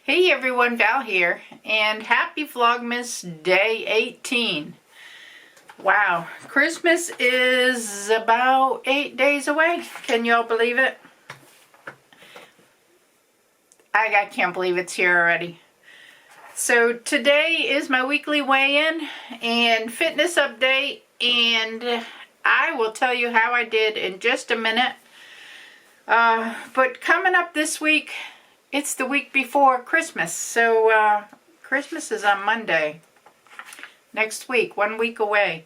Hey everyone, Val here, and happy Vlogmas Day 18. Wow, Christmas is about 8 days away. Can you all believe it? I can't believe it's here already. So today is my weekly weigh-in and fitness update, and I will tell you how I did in just a minute. But coming up this week, it's the week before Christmas, so Christmas is on Monday. Next week, 1 week away.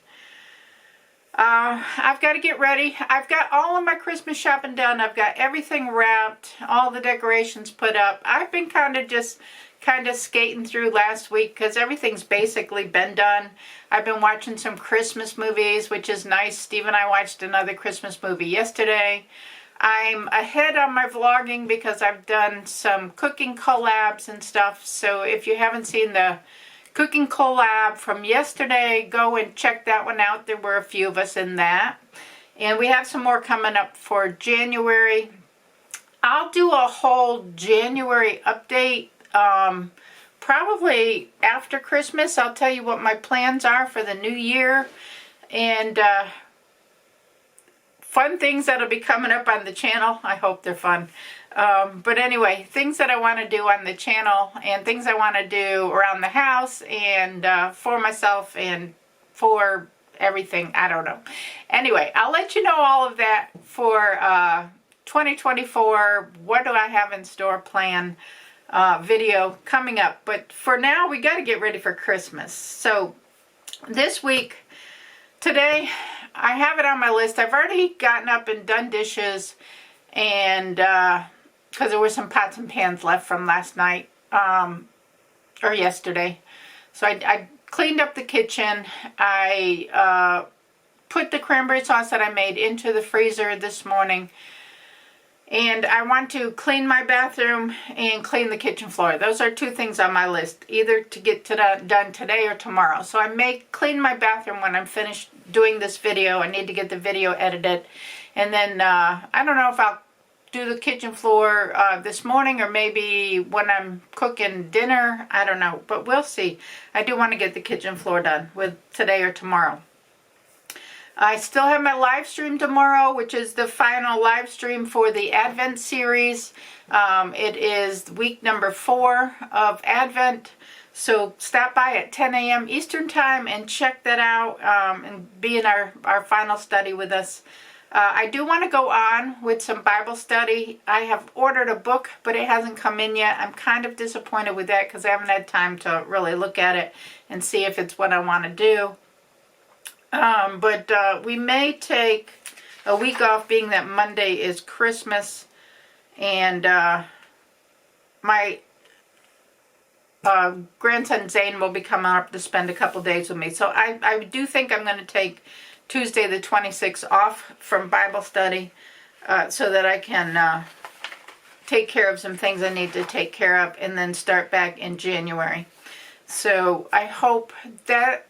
I've got to get ready. I've got all of my Christmas shopping done. I've got everything wrapped, all the decorations put up. I've been kind of skating through last week because everything's basically been done. I've been watching some Christmas movies, which is nice. Steve and I watched another Christmas movie yesterday. I'm ahead on my vlogging because I've done some cooking collabs and stuff. So if you haven't seen the cooking collab from yesterday, go and check that one out. There were a few of us in that. And we have some more coming up for January. I'll do a whole January update probably after Christmas. I'll tell you what my plans are for the new year. And fun things that'll be coming up on the channel. I hope they're fun. But anyway, things that I want to do on the channel and things I want to do around the house and for myself and for everything. I don't know. Anyway, I'll let you know all of that for 2024. What do I have in store plan video coming up. But for now, we got to get ready for Christmas. So this week, today, I have it on my list. I've already gotten up and done dishes, and because there were some pots and pans left from last night or yesterday. So I cleaned up the kitchen. I put the cranberry sauce that I made into the freezer this morning. And I want to clean my bathroom and clean the kitchen floor. Those are two things on my list, either to get done today or tomorrow. So I may clean my bathroom when I'm finished doing this video. I need to get the video edited. And then I don't know if I'll do the kitchen floor this morning or maybe when I'm cooking dinner. I don't know, but we'll see. I do want to get the kitchen floor done with today or tomorrow. I still have my live stream tomorrow, which is the final live stream for the Advent series. It is week number 4 of Advent. So stop by at 10 a.m. Eastern Time and check that out and be in our final study with us. I do want to go on with some Bible study. I have ordered a book, but it hasn't come in yet. I'm kind of disappointed with that because I haven't had time to really look at it and see if it's what I want to do. But we may take a week off, being that Monday is Christmas, and my grandson Zane will be coming up to spend a couple days with me. So I do think I'm going to take Tuesday the 26th off from Bible study so that I can take care of some things I need to take care of and then start back in January. So I hope that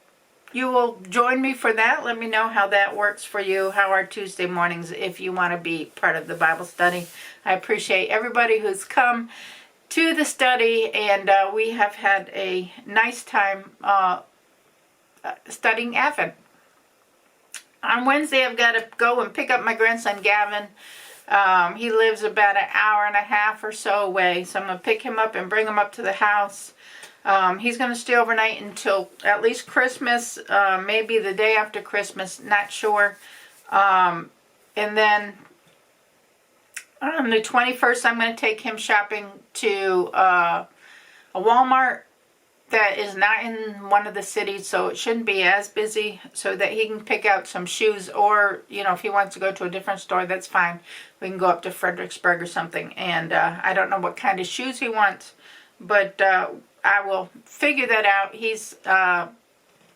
you will join me for that. Let me know how that works for you. How are Tuesday mornings if you want to be part of the Bible study. I appreciate everybody who's come to the study, and we have had a nice time studying Advent. On Wednesday, I've got to go and pick up my grandson Gavin. He lives about an hour and a half or so away, so I'm going to pick him up and bring him up to the house. He's going to stay overnight until at least Christmas, maybe the day after Christmas, not sure. And then on the 21st, I'm going to take him shopping to a Walmart that is not in one of the cities, so it shouldn't be as busy, so that he can pick out some shoes, or, you know, if he wants to go to a different store, that's fine. We can go up to Fredericksburg or something, and I don't know what kind of shoes he wants, but I will figure that out. He's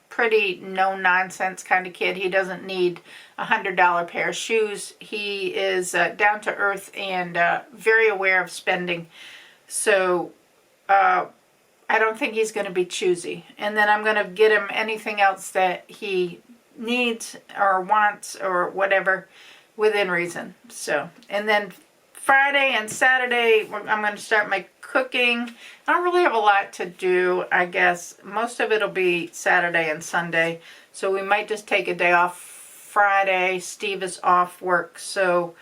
pretty no-nonsense kind of kid. He doesn't need a $100 pair of shoes. He is down to earth and very aware of spending. So I don't think he's going to be choosy. And then I'm going to get him anything else that he needs or wants or whatever within reason. So, and then Friday and Saturday, I'm going to start my cooking. I don't really have a lot to do, I guess. Most of it will be Saturday and Sunday. So we might just take a day off Friday. Steve is off work so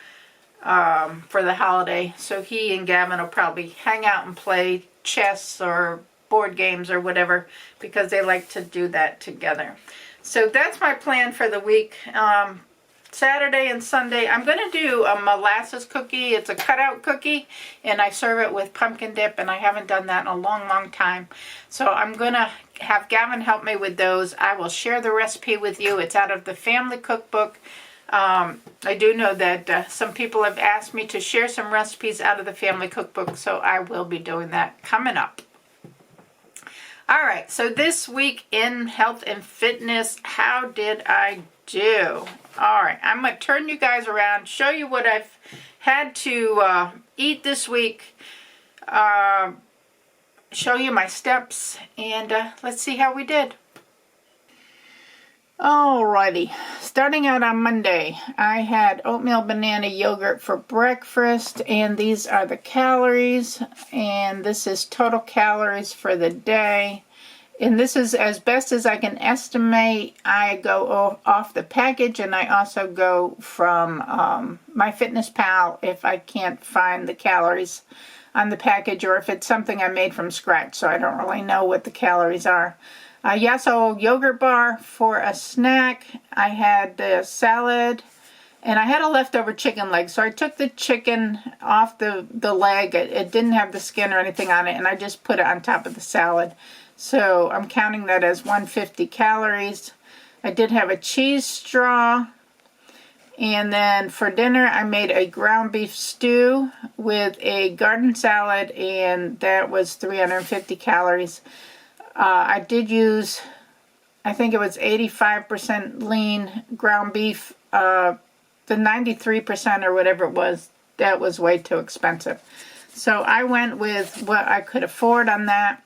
for the holiday. So he and Gavin will probably hang out and play chess or board games or whatever, because they like to do that together. So that's my plan for the week. Saturday and Sunday, I'm going to do a molasses cookie. It's a cutout cookie, and I serve it with pumpkin dip, and I haven't done that in a long, long time. So I'm going to have Gavin help me with those. I will share the recipe with you. It's out of the family cookbook. I do know that some people have asked me to share some recipes out of the family cookbook, so I will be doing that coming up. All right, so this week in health and fitness, how did I do? All right, I'm going to turn you guys around, show you what I've had to eat this week, show you my steps, and let's see how we did. Alrighty, starting out on Monday, I had oatmeal banana yogurt for breakfast, and these are the calories, and this is total calories for the day. And this is as best as I can estimate. I go off the package, and I also go from MyFitnessPal if I can't find the calories on the package, or if it's something I made from scratch, so I don't really know what the calories are. A Yasso yogurt bar for a snack. I had the salad, and I had a leftover chicken leg, so I took the chicken off the leg. It didn't have the skin or anything on it, and I just put it on top of the salad. So I'm counting that as 150 calories. I did have a cheese straw. And then for dinner, I made a ground beef stew with a garden salad, and that was 350 calories. I did use, I think it was 85% lean ground beef. The 93% or whatever it was, that was way too expensive. So I went with what I could afford on that.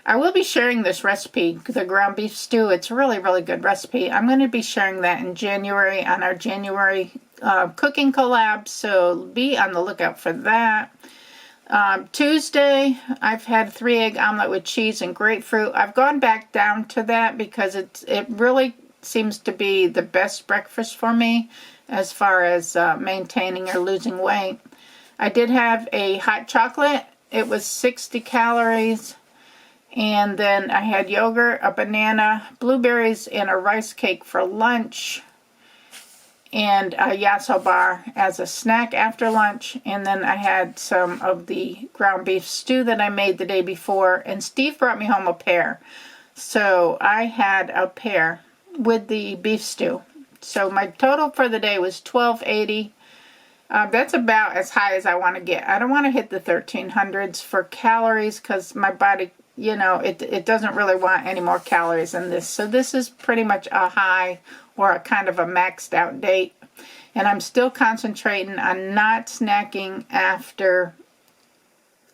I will be sharing this recipe, the ground beef stew. It's a really, really good recipe. I'm going to be sharing that in January on our January cooking collab, so be on the lookout for that. Tuesday, I've had 3-egg omelet with cheese and grapefruit. I've gone back down to that because it really seems to be the best breakfast for me as far as maintaining or losing weight. I did have a hot chocolate. It was 60 calories. And then I had yogurt, a banana, blueberries, and a rice cake for lunch. And a Yasso bar as a snack after lunch. And then I had some of the ground beef stew that I made the day before. And Steve brought me home a pear. So I had a pear with the beef stew. So my total for the day was $12.80. That's about as high as I want to get. I don't want to hit the 1300s for calories because my body, you know, it doesn't really want any more calories than this. So this is pretty much a high or a kind of a maxed out date. And I'm still concentrating on not snacking after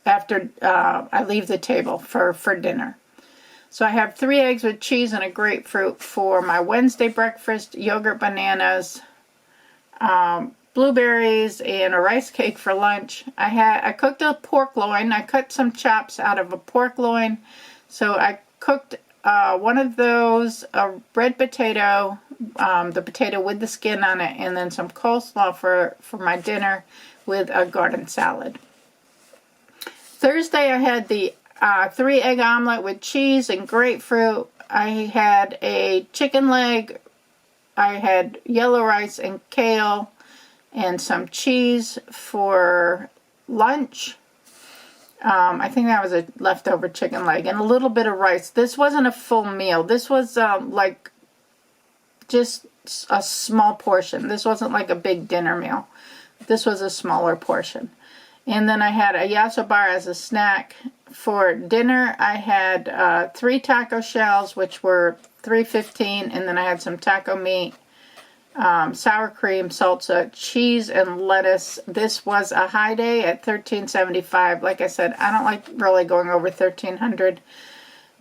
I leave the table for dinner. So I have 3 eggs with cheese and a grapefruit for my Wednesday breakfast, yogurt, bananas, blueberries, and a rice cake for lunch. I cooked a pork loin. I cut some chops out of a pork loin. So I cooked one of those, a red potato, the potato with the skin on it, and then some coleslaw for my dinner with a garden salad. Thursday I had the 3-egg omelet with cheese and grapefruit. I had a chicken leg. I had yellow rice and kale and some cheese for lunch. I think that was a leftover chicken leg and a little bit of rice. This wasn't a full meal. This was like just a small portion. This wasn't like a big dinner meal. This was a smaller portion. And then I had a Yasso bar as a snack. For dinner, I had 3 taco shells, which were $3.15, and then I had some taco meat, sour cream, salsa, cheese, and lettuce. This was a high day at $13.75. Like I said, I don't like really going over $13.00,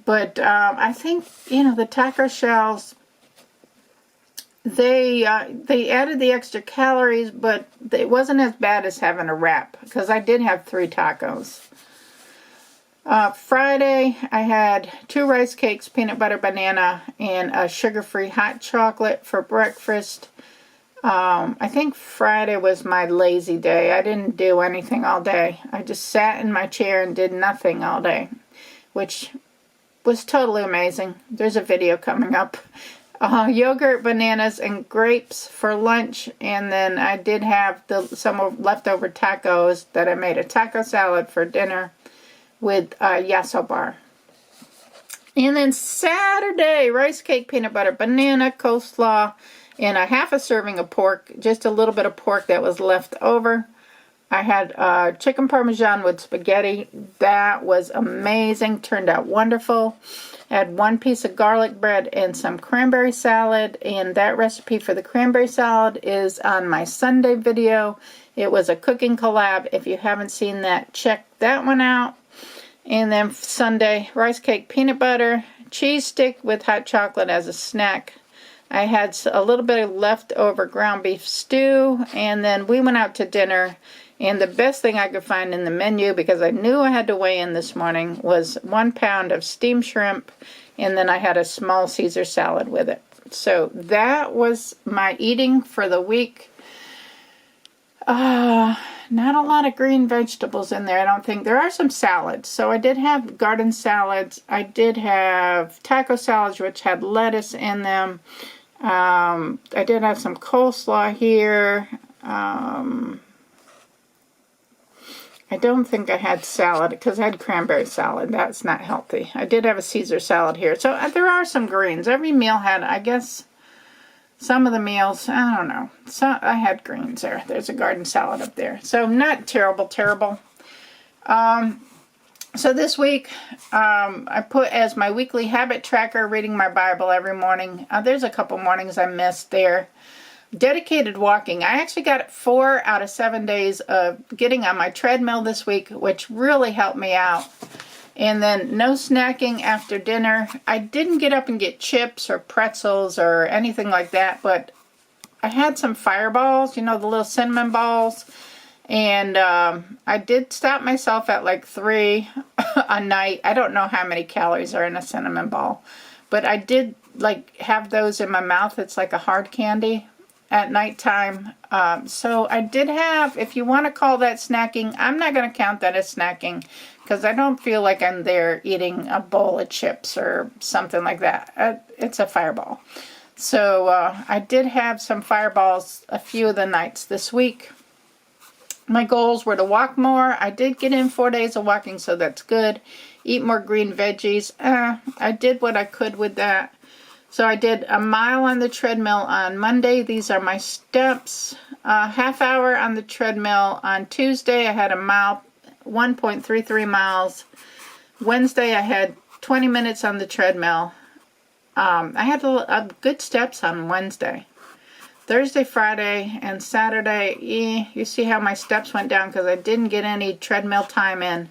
but I think, you know, the taco shells, they added the extra calories, but it wasn't as bad as having a wrap, because I did have 3 tacos. Friday, I had 2 rice cakes, peanut butter banana, and a sugar-free hot chocolate for breakfast. I think Friday was my lazy day. I didn't do anything all day. I just sat in my chair and did nothing all day, which was totally amazing. There's a video coming up. Yogurt, bananas, and grapes for lunch, and then I did have some leftover tacos that I made a taco salad for dinner with a yasso bar. And then Saturday, rice cake, peanut butter, banana, coleslaw, and a half a serving of pork, just a little bit of pork that was left over. I had chicken parmesan with spaghetti. That was amazing, turned out wonderful. I had 1 piece of garlic bread and some cranberry salad, and that recipe for the cranberry salad is on my Sunday video. It was a cooking collab. If you haven't seen that, check that one out. And then Sunday, rice cake, peanut butter, cheese stick with hot chocolate as a snack. I had a little bit of leftover ground beef stew, and then we went out to dinner. And the best thing I could find in the menu, because I knew I had to weigh in this morning, was 1 pound of steamed shrimp, and then I had a small Caesar salad with it. So that was my eating for the week. Not a lot of green vegetables in there, I don't think. There are some salads. So I did have garden salads. I did have taco salads, which had lettuce in them. I did have some coleslaw here. I don't think I had salad, because I had cranberry salad. That's not healthy. I did have a Caesar salad here. So there are some greens. Every meal had, I guess, some of the meals, I don't know. So I had greens there. There's a garden salad up there. So not terrible. So this week, I put as my weekly habit tracker, reading my Bible every morning. There's a couple mornings I missed there. Dedicated walking. I actually got 4 out of 7 days of getting on my treadmill this week, which really helped me out. And then no snacking after dinner. I didn't get up and get chips or pretzels or anything like that, but I had some fireballs, you know, the little cinnamon balls. And I did stop myself at like 3 a night. I don't know how many calories are in a cinnamon ball, but I did like have those in my mouth. It's like a hard candy at nighttime. So I did have, if you want to call that snacking, I'm not going to count that as snacking, because I don't feel like I'm there eating a bowl of chips or something like that. It's a fireball. So I did have some fireballs a few of the nights this week. My goals were to walk more. I did get in 4 days of walking, so that's good. Eat more green veggies. I did what I could with that. So I did a mile on the treadmill on Monday. These are my steps. Half hour on the treadmill on Tuesday. I had a mile, 1.33 miles. Wednesday I had 20 minutes on the treadmill. I had good steps on Wednesday. Thursday, Friday, and Saturday, you see how my steps went down because I didn't get any treadmill time in.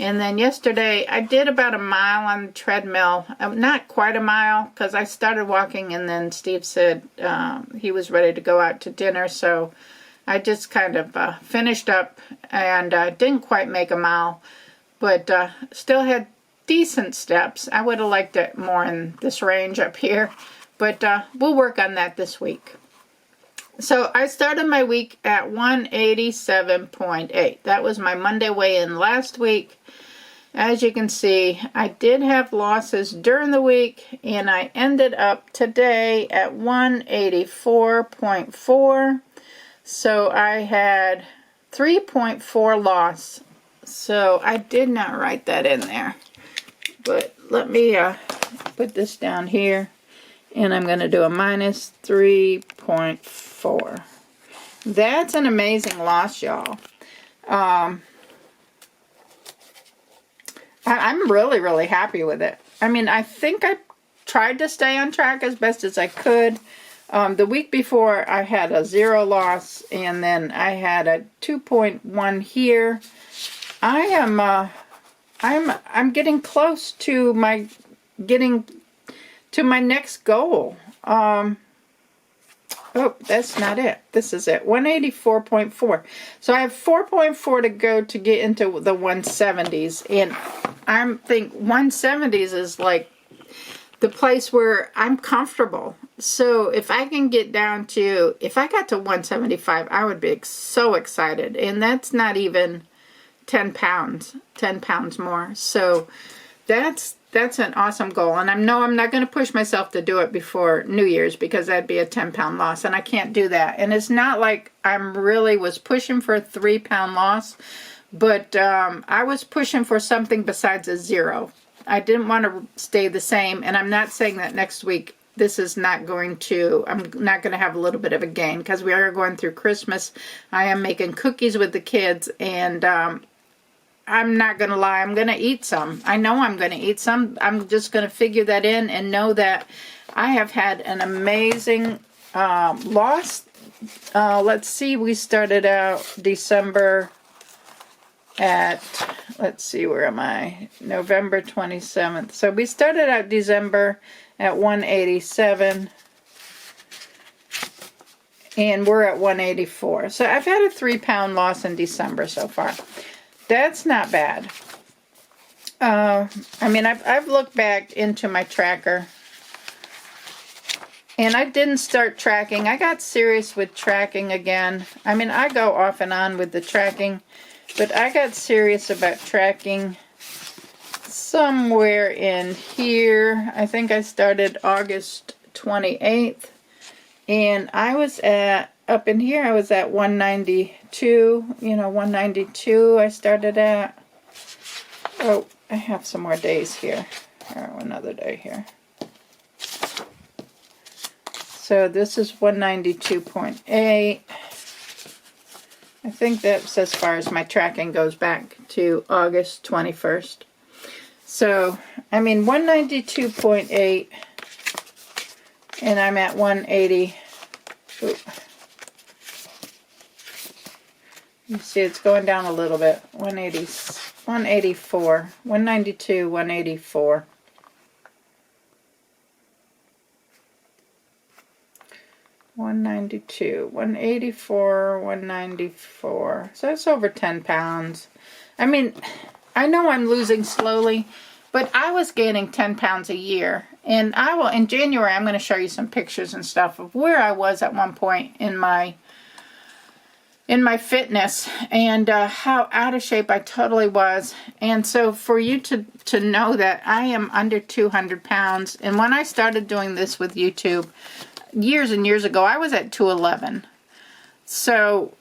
And then yesterday, I did about a mile on the treadmill. Not quite a mile, because I started walking, and then Steve said he was ready to go out to dinner. So I just kind of finished up and didn't quite make a mile, but still had decent steps. I would have liked it more in this range up here, but we'll work on that this week. So I started my week at 187.8. That was my Monday weigh-in last week. As you can see, I did have losses during the week, and I ended up today at 184.4. So I had 3.4 loss. So I did not write that in there. But let me put this down here. And I'm going to do a minus 3.4. That's an amazing loss, y'all. I'm really, really happy with it. I mean, I think I tried to stay on track as best as I could. The week before, I had a 0 loss, and then I had a 2.1 here. I'm getting close to my next goal. Oh, that's not it. This is it. 184.4. So I have 4.4 to go to get into the 170s. And I think 170s is like the place where I'm comfortable. So if I can get down to, if I got to 175, I would be so excited. And that's not even 10 pounds more. So that's an awesome goal. And I know I'm not going to push myself to do it before New Year's, because that'd be a 10-pound loss, and I can't do that. And it's not like I'm really was pushing for a 3-pound loss, but I was pushing for something besides a 0. I didn't want to stay the same, and I'm not saying that next week this is not going to, I'm not going to have a little bit of a gain, because we are going through Christmas. I am making cookies with the kids, and I'm not going to lie, I'm going to eat some. I know I'm going to eat some. I'm just going to figure that in and know that I have had an amazing loss. Let's see, we started out December at, let's see, where am I? November 27th. So we started out December at 187. And we're at 184. So I've had a 3-pound loss in December so far. That's not bad. I mean, I've looked back into my tracker, and I didn't start tracking. I got serious with tracking again. I mean, I go off and on with the tracking, but I got serious about tracking somewhere in here. I think I started August 28th, and I was at, up in here, I was at 192, 192 I started at. Oh, I have some more days here. Or another day here. So this is 192.8. I think that's as far as my tracking goes back to August 21st. So, I mean, 192.8, and I'm at 180. Ooh. You see, it's going down a little bit. 180, 184, 192, 184. 192, 184, 194. So it's over 10 pounds. I mean, I know I'm losing slowly, but I was gaining 10 pounds a year. And I will, in January, I'm going to show you some pictures and stuff of where I was at one point in my fitness, and how out of shape I totally was. And so for you to know that I am under 200 pounds, and when I started doing this with YouTube years and years ago, I was at 211. So,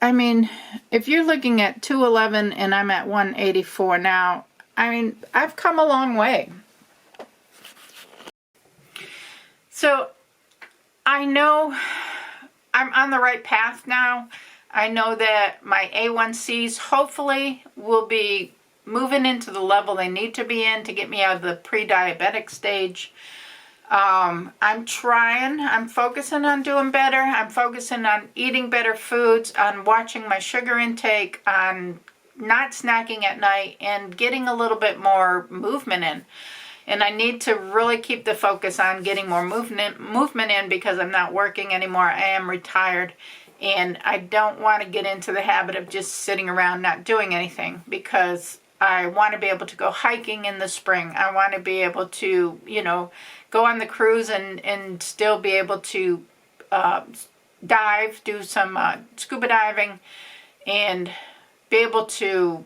I mean, if you're looking at 211 and I'm at 184 now, I mean, I've come a long way. So, I know I'm on the right path now. I know that my A1Cs hopefully will be moving into the level they need to be in to get me out of the pre-diabetic stage. I'm trying. I'm focusing on doing better. I'm focusing on eating better foods, on watching my sugar intake, on not snacking at night, and getting a little bit more movement in. And I need to really keep the focus on getting more movement in, because I'm not working anymore. I am retired. And I don't want to get into the habit of just sitting around not doing anything, because I want to be able to go hiking in the spring. I want to be able to, go on the cruise and still be able to dive, do some scuba diving, and be able to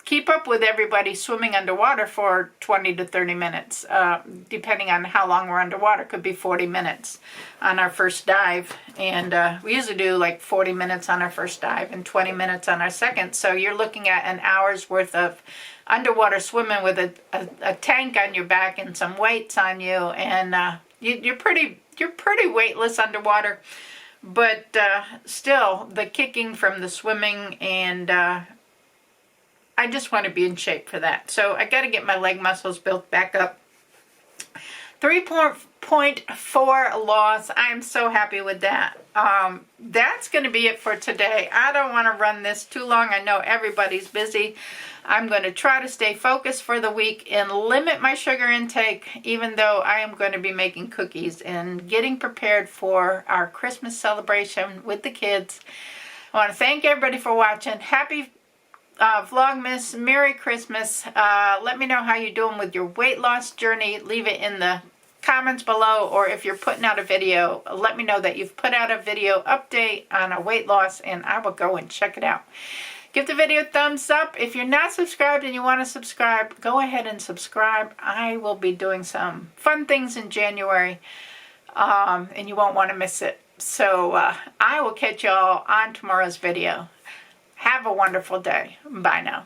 keep up with everybody swimming underwater for 20 to 30 minutes, depending on how long we're underwater. Could be 40 minutes on our first dive. And we usually do like 40 minutes on our first dive and 20 minutes on our second. So you're looking at an hour's worth of underwater swimming with a tank on your back and some weights on you. And you're pretty weightless underwater. But still, the kicking from the swimming, and I just want to be in shape for that. So I got to get my leg muscles built back up. 3.4 loss. I'm so happy with that. That's going to be it for today. I don't want to run this too long. I know everybody's busy. I'm going to try to stay focused for the week and limit my sugar intake, even though I am going to be making cookies and getting prepared for our Christmas celebration with the kids. I want to thank everybody for watching. Happy Vlogmas. Merry Christmas. Let me know how you're doing with your weight loss journey. Leave it in the comments below, or if you're putting out a video, let me know that you've put out a video update on a weight loss and I will go and check it out. Give the video a thumbs up. If you're not subscribed and you want to subscribe, go ahead and subscribe. I will be doing some fun things in January, and you won't want to miss it. So I will catch y'all on tomorrow's video. Have a wonderful day. Bye now.